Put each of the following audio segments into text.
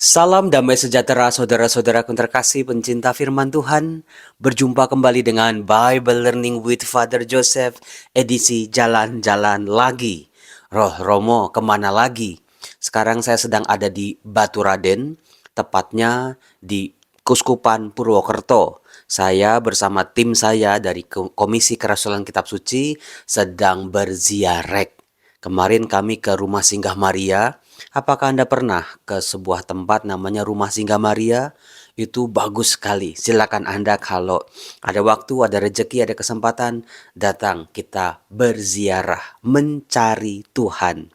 Salam damai sejahtera saudara-saudaraku terkasih pencinta firman Tuhan. Berjumpa kembali dengan Bible Learning with Father Joseph edisi Jalan-Jalan Lagi. Roh Romo kemana lagi? Sekarang saya sedang ada di Baturaden, tepatnya di Kuskupan Purwokerto. Saya bersama tim saya dari Komisi Kerasulan Kitab Suci sedang berziarah. Kemarin kami ke Rumah Singgah Maria. Apakah Anda pernah ke sebuah tempat namanya Rumah Singgah Maria? Itu bagus sekali. Silakan Anda kalau ada waktu, ada rezeki, ada kesempatan, datang kita berziarah, mencari Tuhan.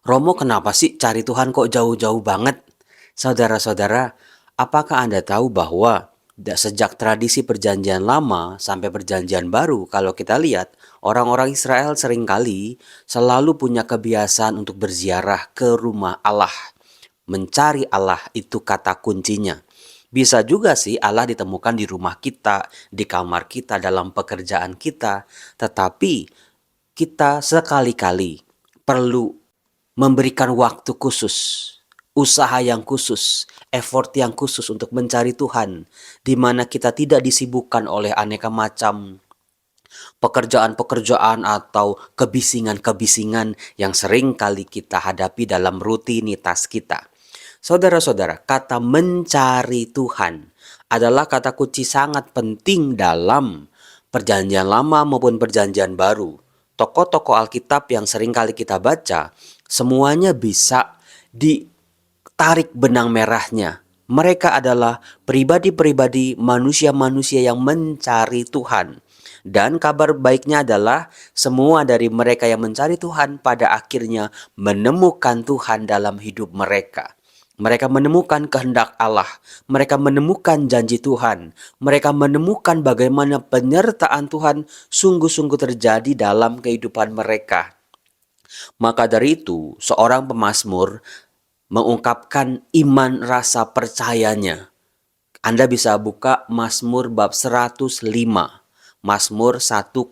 Romo, kenapa sih cari Tuhan kok jauh-jauh banget? Saudara-saudara, apakah Anda tahu bahwa sejak tradisi perjanjian lama sampai perjanjian baru, kalau kita lihat, orang-orang Israel seringkali selalu punya kebiasaan untuk berziarah ke rumah Allah. Mencari Allah itu kata kuncinya. Bisa juga sih Allah ditemukan di rumah kita, di kamar kita, dalam pekerjaan kita. Tetapi kita sekali-kali perlu memberikan waktu khusus, usaha yang khusus, effort yang khusus untuk mencari Tuhan, di mana kita tidak disibukkan oleh aneka macam pekerjaan-pekerjaan atau kebisingan-kebisingan yang sering kali kita hadapi dalam rutinitas kita. Saudara-saudara, kata mencari Tuhan adalah kata kunci sangat penting dalam perjanjian lama maupun perjanjian baru. Tokoh-tokoh Alkitab yang sering kali kita baca, semuanya bisa ditarik benang merahnya. Mereka adalah pribadi-pribadi manusia-manusia yang mencari Tuhan. Dan kabar baiknya adalah semua dari mereka yang mencari Tuhan pada akhirnya menemukan Tuhan dalam hidup mereka. Mereka menemukan kehendak Allah, mereka menemukan janji Tuhan, mereka menemukan bagaimana penyertaan Tuhan sungguh-sungguh terjadi dalam kehidupan mereka. Maka dari itu, seorang pemazmur mengungkapkan iman rasa percayanya. Anda bisa buka Mazmur bab 105, Mazmur 105.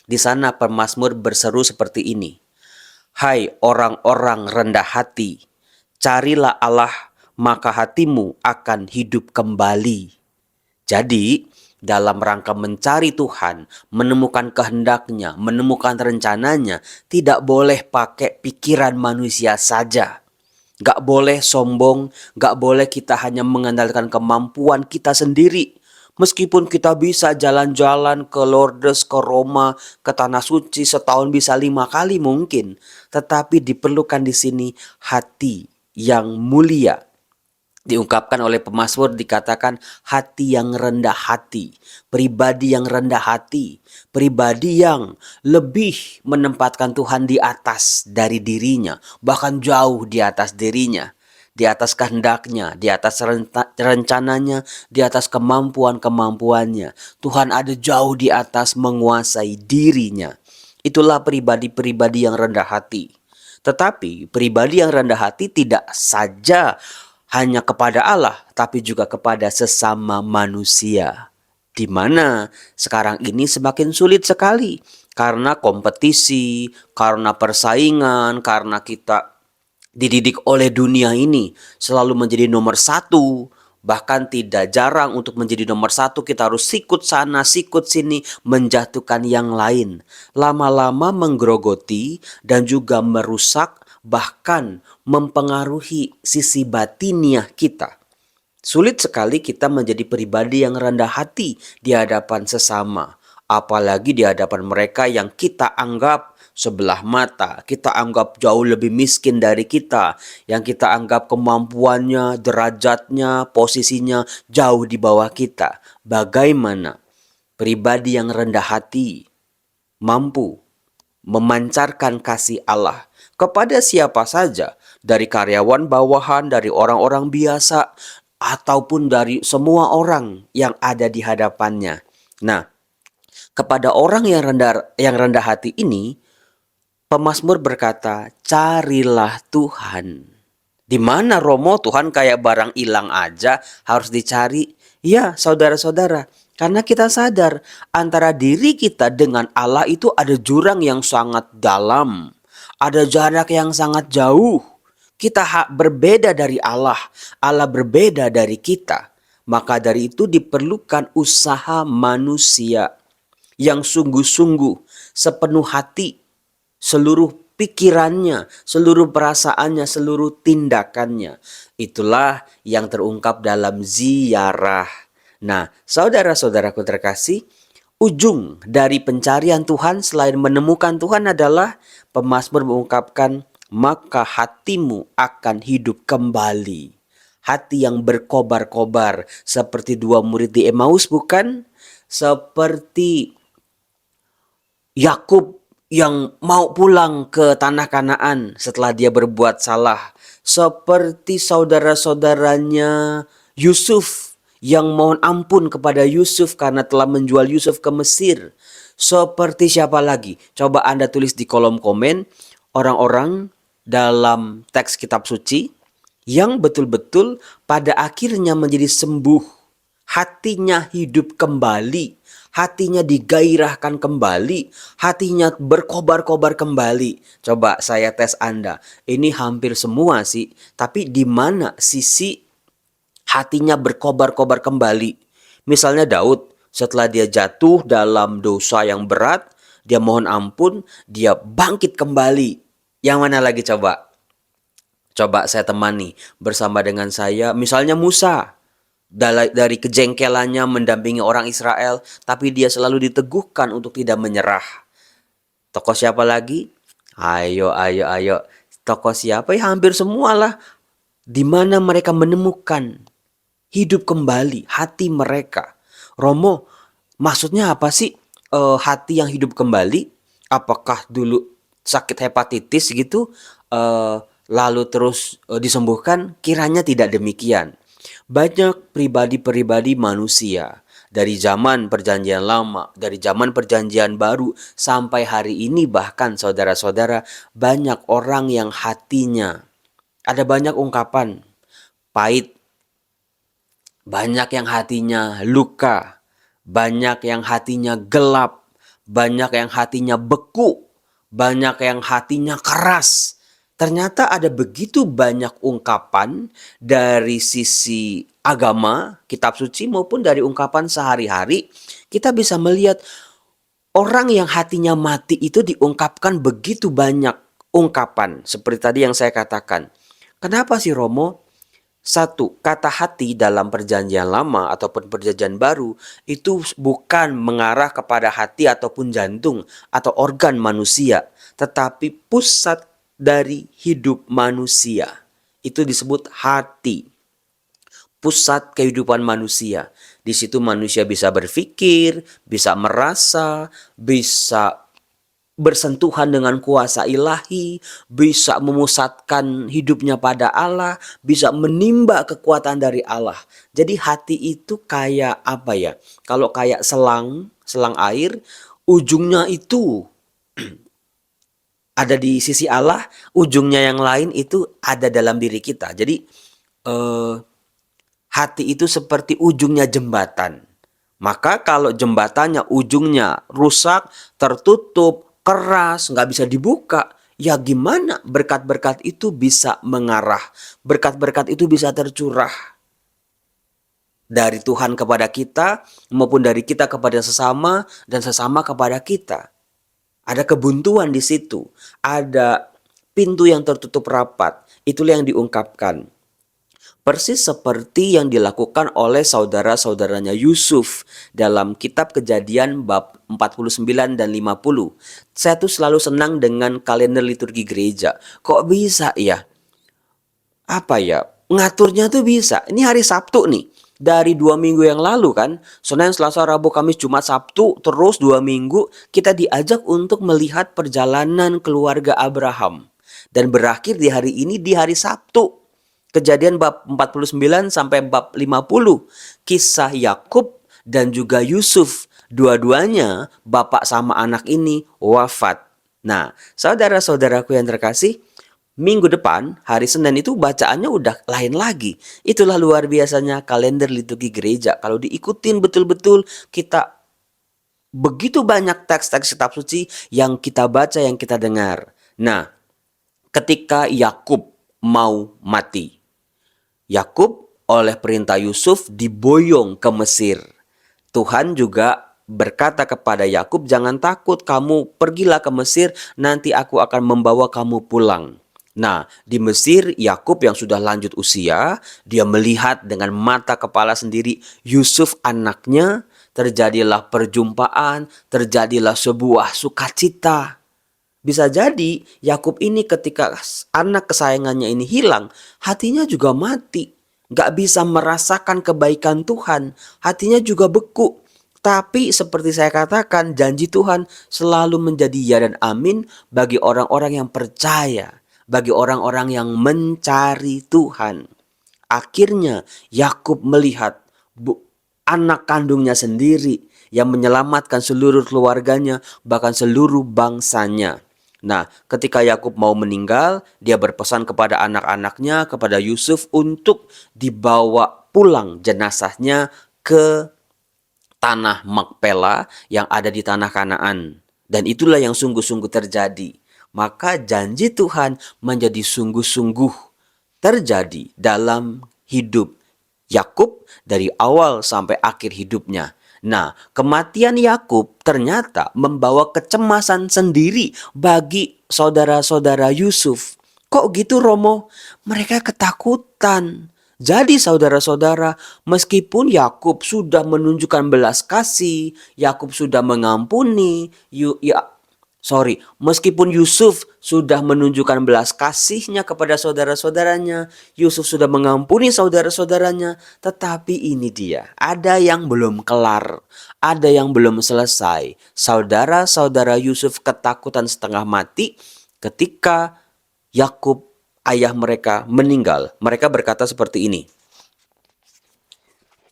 Di sana pemazmur berseru seperti ini. Hai orang-orang rendah hati, carilah Allah, maka hatimu akan hidup kembali. Jadi, dalam rangka mencari Tuhan, menemukan kehendaknya, menemukan rencananya, tidak boleh pakai pikiran manusia saja. Gak boleh sombong, gak boleh kita hanya mengandalkan kemampuan kita sendiri. Meskipun kita bisa jalan-jalan ke Lourdes, ke Roma, ke Tanah Suci setahun bisa 5 kali mungkin. Tetapi diperlukan di sini hati yang mulia. Diungkapkan oleh pemazmur, dikatakan hati yang rendah hati, pribadi yang rendah hati, pribadi yang lebih menempatkan Tuhan di atas dari dirinya, bahkan jauh di atas dirinya, di atas kehendaknya, di atas rencananya, di atas kemampuan-kemampuannya. Tuhan ada jauh di atas menguasai dirinya. Itulah pribadi-pribadi yang rendah hati. Tetapi pribadi yang rendah hati tidak saja hanya kepada Allah, tapi juga kepada sesama manusia. Di mana sekarang ini semakin sulit sekali karena kompetisi, karena persaingan, karena kita dididik oleh dunia ini selalu menjadi nomor satu. Bahkan tidak jarang untuk menjadi nomor satu kita harus sikut sana, sikut sini, menjatuhkan yang lain. Lama-lama menggerogoti dan juga merusak, bahkan mempengaruhi sisi batiniah kita. Sulit sekali kita menjadi pribadi yang rendah hati di hadapan sesama. Apalagi di hadapan mereka yang kita anggap sebelah mata, kita anggap jauh lebih miskin dari kita, yang kita anggap kemampuannya, derajatnya, posisinya jauh di bawah kita. Bagaimana pribadi yang rendah hati mampu memancarkan kasih Allah kepada siapa saja, dari karyawan bawahan, dari orang-orang biasa, ataupun dari semua orang yang ada di hadapannya. Nah, kepada orang yang rendah hati ini, pemazmur berkata, carilah Tuhan. Di mana Romo, Tuhan kayak barang hilang aja harus dicari? Ya, saudara-saudara, karena kita sadar antara diri kita dengan Allah itu ada jurang yang sangat dalam, ada jarak yang sangat jauh. Kita berbeda dari Allah, Allah berbeda dari kita. Maka dari itu diperlukan usaha manusia yang sungguh-sungguh, sepenuh hati, seluruh pikirannya, seluruh perasaannya, seluruh tindakannya. Itulah yang terungkap dalam ziarah. Nah, saudara-saudaraku terkasih, ujung dari pencarian Tuhan selain menemukan Tuhan adalah pemazmur mengungkapkan, maka hatimu akan hidup kembali. Hati yang berkobar-kobar seperti dua murid di Emmaus, bukan? Seperti Yakub yang mau pulang ke tanah Kanaan setelah dia berbuat salah. Seperti saudara-saudaranya Yusuf yang mohon ampun kepada Yusuf karena telah menjual Yusuf ke Mesir. Seperti siapa lagi? Coba Anda tulis di kolom komen orang-orang dalam teks kitab suci yang betul-betul pada akhirnya menjadi sembuh. Hatinya hidup kembali, hatinya digairahkan kembali, hatinya berkobar-kobar kembali. Coba saya tes Anda, ini hampir semua sih, tapi di mana sisi hatinya berkobar-kobar kembali? Misalnya Daud, setelah dia jatuh dalam dosa yang berat, dia mohon ampun, dia bangkit kembali. Yang mana lagi coba? Coba saya temani bersama dengan saya, misalnya Musa. Dari kejengkelannya mendampingi orang Israel, tapi dia selalu diteguhkan untuk tidak menyerah. Tokoh siapa lagi? Ayo. Tokoh siapa? Ya hampir semualah. Di mana mereka menemukan hidup kembali hati mereka. Romo, maksudnya apa sih hati yang hidup kembali? Apakah dulu sakit hepatitis gitu, lalu terus disembuhkan? Kiranya tidak demikian. Banyak pribadi-pribadi manusia dari zaman perjanjian lama, dari zaman perjanjian baru sampai hari ini, bahkan saudara-saudara, banyak orang yang hatinya ada banyak ungkapan pahit, banyak yang hatinya luka, banyak yang hatinya gelap, banyak yang hatinya beku, banyak yang hatinya keras. Ternyata ada begitu banyak ungkapan dari sisi agama, kitab suci maupun dari ungkapan sehari-hari. Kita bisa melihat orang yang hatinya mati itu diungkapkan begitu banyak ungkapan. Seperti tadi yang saya katakan. Kenapa sih Romo? Satu, kata hati dalam perjanjian lama ataupun perjanjian baru itu bukan mengarah kepada hati ataupun jantung atau organ manusia, tetapi pusat dari hidup manusia. Itu disebut hati. Pusat kehidupan manusia. Di situ manusia bisa berpikir, bisa merasa, bisa bersentuhan dengan kuasa ilahi, bisa memusatkan hidupnya pada Allah, bisa menimba kekuatan dari Allah. Jadi hati itu kayak apa ya? Kalau kayak selang air, ujungnya itu ada di sisi Allah, ujungnya yang lain itu ada dalam diri kita. Jadi hati itu seperti ujungnya jembatan. Maka kalau jembatannya ujungnya rusak, tertutup, keras, nggak bisa dibuka, ya gimana berkat-berkat itu bisa mengarah, berkat-berkat itu bisa tercurah dari Tuhan kepada kita maupun dari kita kepada sesama dan sesama kepada kita. Ada kebuntuan di situ, ada pintu yang tertutup rapat, itulah yang diungkapkan. Persis seperti yang dilakukan oleh saudara-saudaranya Yusuf dalam kitab Kejadian bab 49 dan 50. Saya tuh selalu senang dengan kalender liturgi gereja. Kok bisa ya? Apa ya? Ngaturnya tuh bisa. Ini hari Sabtu nih. Dari 2 minggu yang lalu kan. Senin, Selasa, Rabu, Kamis, Jumat, Sabtu. Terus 2 minggu kita diajak untuk melihat perjalanan keluarga Abraham. Dan berakhir di hari ini di hari Sabtu. Kejadian bab 49 sampai bab 50. Kisah Yakub dan juga Yusuf. Dua-duanya bapak sama anak ini wafat. Nah, saudara-saudaraku yang terkasih, minggu depan, hari Senin itu bacaannya udah lain lagi. Itulah luar biasanya kalender liturgi gereja. Kalau diikutin betul-betul, kita begitu banyak teks-teks kitab suci yang kita baca, yang kita dengar. Nah, ketika Yakub mau mati. Yakub oleh perintah Yusuf diboyong ke Mesir. Tuhan juga berkata kepada Yakub, "Jangan takut, kamu pergilah ke Mesir, nanti aku akan membawa kamu pulang." Nah, di Mesir Yakub yang sudah lanjut usia, dia melihat dengan mata kepala sendiri Yusuf anaknya, terjadilah perjumpaan, terjadilah sebuah sukacita. Bisa jadi Yakub ini ketika anak kesayangannya ini hilang, hatinya juga mati. Gak bisa merasakan kebaikan Tuhan, hatinya juga beku. Tapi seperti saya katakan, janji Tuhan selalu menjadi ya dan amin bagi orang-orang yang percaya, bagi orang-orang yang mencari Tuhan. Akhirnya Yakub melihat anak kandungnya sendiri yang menyelamatkan seluruh keluarganya, bahkan seluruh bangsanya. Nah, ketika Yakub mau meninggal, dia berpesan kepada anak-anaknya, kepada Yusuf untuk dibawa pulang jenazahnya ke tanah Makpela yang ada di tanah Kanaan. Dan itulah yang sungguh-sungguh terjadi. Maka janji Tuhan menjadi sungguh-sungguh terjadi dalam hidup Yakub dari awal sampai akhir hidupnya. Nah, kematian Yakub ternyata membawa kecemasan sendiri bagi saudara-saudara Yusuf. Kok gitu, Romo? Mereka ketakutan. Jadi saudara-saudara, meskipun Yakub sudah menunjukkan belas kasih, Yakub sudah mengampuni, meskipun Yusuf sudah menunjukkan belas kasihnya kepada saudara-saudaranya, Yusuf sudah mengampuni saudara-saudaranya, tetapi ini dia, ada yang belum kelar, ada yang belum selesai. Saudara-saudara Yusuf ketakutan setengah mati ketika Yakub, ayah mereka, meninggal. Mereka berkata seperti ini.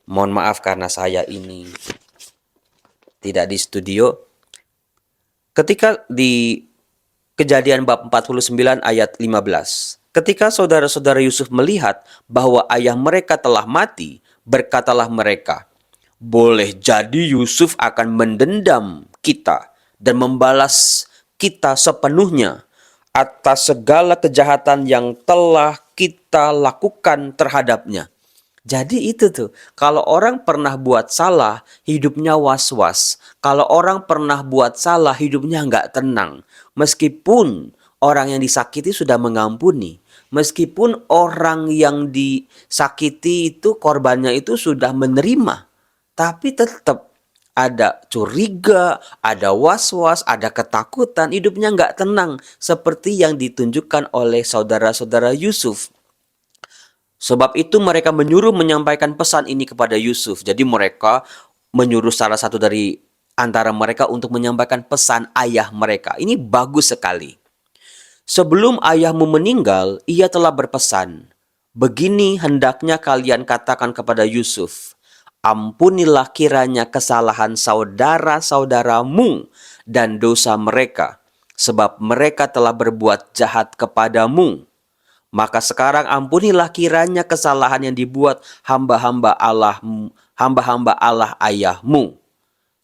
Mohon maaf karena saya ini tidak di studio. Ketika di Kejadian bab 49 ayat 15. Ketika saudara-saudara Yusuf melihat bahwa ayah mereka telah mati, berkatalah mereka, "Boleh jadi Yusuf akan mendendam kita dan membalas kita sepenuhnya atas segala kejahatan yang telah kita lakukan terhadapnya." Jadi itu tuh, kalau orang pernah buat salah, hidupnya was-was. Kalau orang pernah buat salah, hidupnya nggak tenang. Meskipun orang yang disakiti sudah mengampuni. Meskipun orang yang disakiti itu, korbannya itu sudah menerima. Tapi tetap ada curiga, ada was-was, ada ketakutan. Hidupnya nggak tenang. Seperti yang ditunjukkan oleh saudara-saudara Yusuf. Sebab itu mereka menyuruh menyampaikan pesan ini kepada Yusuf. Jadi mereka menyuruh salah satu dari antara mereka untuk menyampaikan pesan ayah mereka. Ini bagus sekali. Sebelum ayahmu meninggal, ia telah berpesan, "Begini hendaknya kalian katakan kepada Yusuf, ampunilah kiranya kesalahan saudara-saudaramu dan dosa mereka, sebab mereka telah berbuat jahat kepadamu. Maka sekarang ampunilah kiranya kesalahan yang dibuat hamba-hamba Allah ayahmu."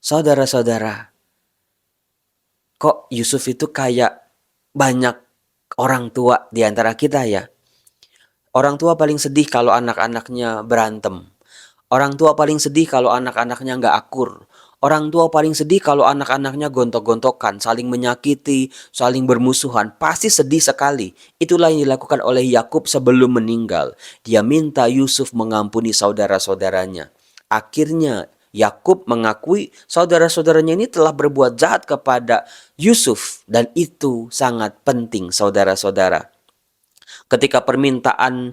Saudara-saudara, kok Yusuf itu kayak banyak orang tua di antara kita ya? Orang tua paling sedih kalau anak-anaknya berantem. Orang tua paling sedih kalau anak-anaknya nggak akur. Orang tua paling sedih kalau anak-anaknya gontok-gontokan, saling menyakiti, saling bermusuhan. Pasti sedih sekali. Itulah yang dilakukan oleh Yakub sebelum meninggal. Dia minta Yusuf mengampuni saudara-saudaranya. Akhirnya Yakub mengakui saudara-saudaranya ini telah berbuat jahat kepada Yusuf. Dan itu sangat penting, saudara-saudara. Ketika permintaan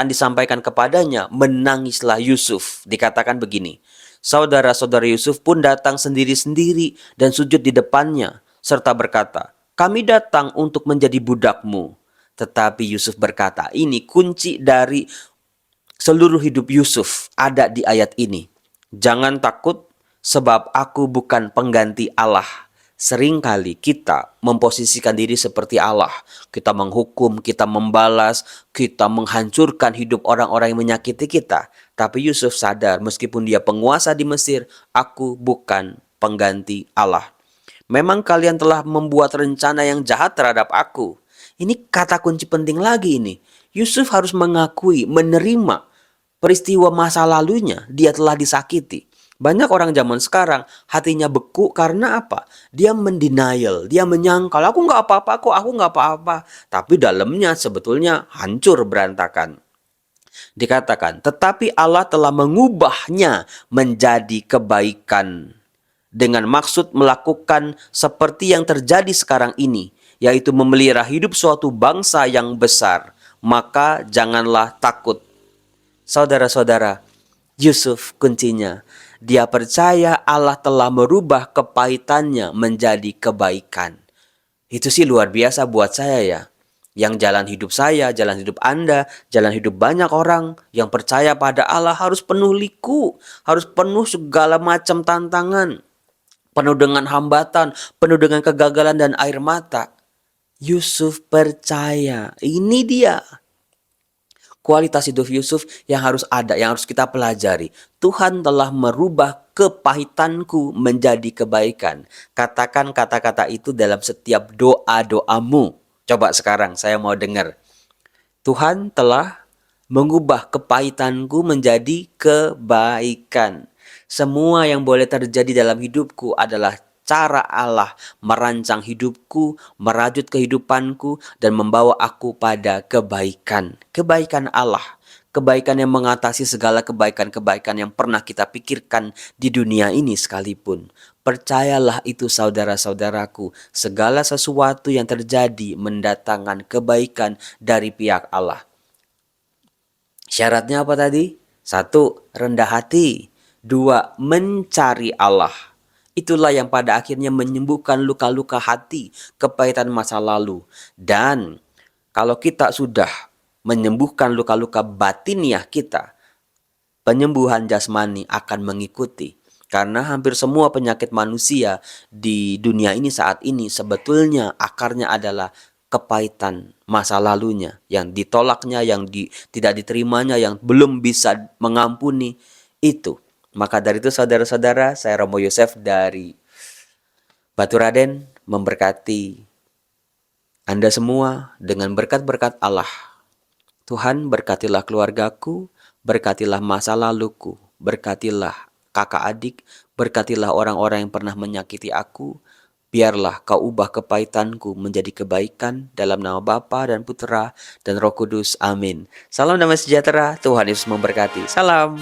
disampaikan kepadanya, menangislah Yusuf. Dikatakan begini, saudara-saudara Yusuf pun datang sendiri-sendiri dan sujud di depannya, serta berkata, "Kami datang untuk menjadi budakmu." Tetapi Yusuf berkata, ini kunci dari seluruh hidup Yusuf ada di ayat ini. "Jangan takut, sebab aku bukan pengganti Allah." Seringkali kita memposisikan diri seperti Allah. Kita menghukum, kita membalas, kita menghancurkan hidup orang-orang yang menyakiti kita. Tapi Yusuf sadar meskipun dia penguasa di Mesir, aku bukan pengganti Allah. Memang kalian telah membuat rencana yang jahat terhadap aku. Ini kata kunci penting lagi ini. Yusuf harus mengakui, menerima peristiwa masa lalunya, dia telah disakiti. Banyak orang zaman sekarang hatinya beku karena apa? Dia mendenial, dia menyangkal, aku nggak apa-apa kok, aku nggak apa-apa. Tapi dalamnya sebetulnya hancur berantakan. Dikatakan, tetapi Allah telah mengubahnya menjadi kebaikan dengan maksud melakukan seperti yang terjadi sekarang ini, yaitu memelihara hidup suatu bangsa yang besar. Maka janganlah takut. Saudara-saudara, Yusuf kuncinya. Dia percaya Allah telah merubah kepahitannya menjadi kebaikan. Itu sih luar biasa buat saya ya. Yang jalan hidup saya, jalan hidup Anda, jalan hidup banyak orang yang percaya pada Allah harus penuh liku, harus penuh segala macam tantangan, penuh dengan hambatan, penuh dengan kegagalan dan air mata. Yusuf percaya, ini dia kualitas hidup Yusuf yang harus ada, yang harus kita pelajari. Tuhan telah merubah kepahitanku menjadi kebaikan. Katakan kata-kata itu dalam setiap doa-doamu. Coba sekarang saya mau dengar. Tuhan telah mengubah kepahitanku menjadi kebaikan. Semua yang boleh terjadi dalam hidupku adalah cara Allah merancang hidupku, merajut kehidupanku, dan membawa aku pada kebaikan. Kebaikan Allah. Kebaikan yang mengatasi segala kebaikan-kebaikan yang pernah kita pikirkan di dunia ini sekalipun. Percayalah itu saudara-saudaraku, segala sesuatu yang terjadi mendatangkan kebaikan dari pihak Allah. Syaratnya apa tadi? 1. Rendah hati. 2. Mencari Allah. Itulah yang pada akhirnya menyembuhkan luka-luka hati, kepahitan masa lalu. Dan kalau kita sudah menyembuhkan luka-luka batiniah kita, penyembuhan jasmani akan mengikuti. Karena hampir semua penyakit manusia di dunia ini saat ini sebetulnya akarnya adalah kepahitan masa lalunya, yang ditolaknya, yang tidak diterimanya, yang belum bisa mengampuni itu. Maka dari itu saudara-saudara, saya Romo Yosef dari Batu Raden memberkati Anda semua dengan berkat-berkat Allah. Tuhan berkatilah keluargaku, berkatilah masa laluku, berkatilah kakak adik, berkatilah orang-orang yang pernah menyakiti aku. Biarlah kau ubah kepahitanku menjadi kebaikan dalam nama Bapa dan Putera dan Roh Kudus. Amin. Salam damai sejahtera, Tuhan Yesus memberkati. Salam.